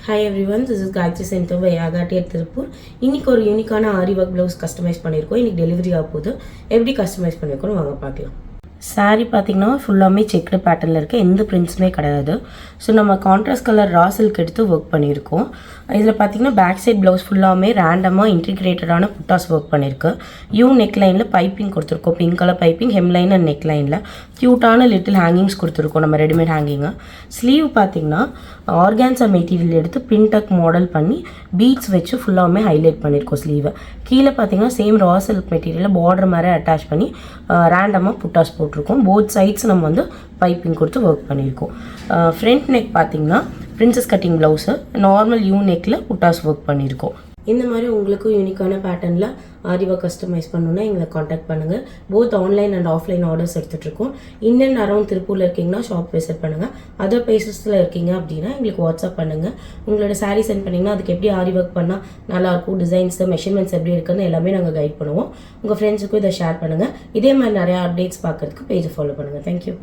Hi everyone, this is Gayatri Center by Agati at Tirupur. இன்னைக்கு ஒரு யூனிக்கான ஆரி work blouse customise பண்ணியிருக்கோம். இன்னைக்கு டெலிவரி ஆக போகுது. எப்படி கஸ்டமைஸ் பண்ணியிருக்கோம்னு வாங்க பார்க்கலாம். சாரீ பார்த்தீங்கன்னா ஃபுல்லாமே செக்டு பேட்டர்னில் இருக்க எந்த பிரிண்ட்ஸுமே கிடையாது. ஸோ நம்ம கான்ட்ராஸ்ட் கலர் ரா சில்க் எடுத்து ஒர்க் பண்ணியிருக்கோம். இதில் பார்த்தீங்கன்னா பேக் சைட் ப்ளவுஸ் ஃபுல்லாமே ரேண்டமாக இன்டிகிரேட்டடான புட்டாஸ் ஒர்க் பண்ணியிருக்கு. யூ நெக் லைனில் பைப்பிங் கொடுத்துருக்கோம். Pink colour piping hemline and neck லைனில் க்யூட்டான லிட்டில் ஹேங்கிங்ஸ் கொடுத்துருக்கோம். நம்ம ரெடிமேட் ஹேங்கிங்கு. ஸ்லீவ் பார்த்தீங்கன்னா ஆர்கான்சா மெட்டீரியல் எடுத்து பின்டக் மாடல் பண்ணி பீட்ஸ் வச்சு ஃபுல்லாமே ஹைலைட் பண்ணியிருக்கோம் ஸ்லீவை. கீழே பார்த்தீங்கன்னா சேம் ரா சில்க் மெட்டீரியலில் பார்டர் மாதிரி அட்டாச் பண்ணி ரேண்டமாக புட்டாஸ் போட்டிருக்கோம். போத் சைட்ஸ் நம்ம வந்து பைப்பிங் கொடுத்து ஒர்க் பண்ணியிருக்கோம். ஃப்ரண்ட் நெக் பார்த்தீங்கன்னா princess cutting blouse normal U நெக்கில் புட்டாஸ் ஒர்க் பண்ணியிருக்கோம். இந்த மாதிரி உங்களுக்கும் யூனிக்கான பேட்டர்னில் ஆரி ஒர்க் கஸ்டமைஸ் பண்ணணுன்னா எங்களை காண்டாக்ட் பண்ணுங்கள். Both online and offline orders எடுத்துகிட்ருக்கோம். இன் அரௌண்ட் திருப்பூரில் இருக்கீங்கன்னா ஷாப் விசிட் பண்ணுங்கள். அதர் பிளேசஸில் இருக்கீங்க அப்படின்னா எங்களுக்கு வாட்ஸ்அப் பண்ணுங்கள். உங்களோட சாரீ சென்ட் பண்ணிங்கன்னா அதுக்கு எப்படி ஆரி ஒர்க் பண்ணால் நல்லாயிருக்கும், டிசைன்ஸு மெஷர்மெண்ட்ஸ் எப்படி இருக்குன்னு எல்லாமே நாங்கள் கைட் பண்ணுவோம். உங்கள் ஃப்ரெண்ட்ஸுக்கும் இதை ஷேர் பண்ணுங்கள். இதே மாதிரி நிறையா அப்டேட்ஸ் பார்க்குறதுக்கு பேஜை ஃபாலோ பண்ணுங்கள். தேங்க்யூ.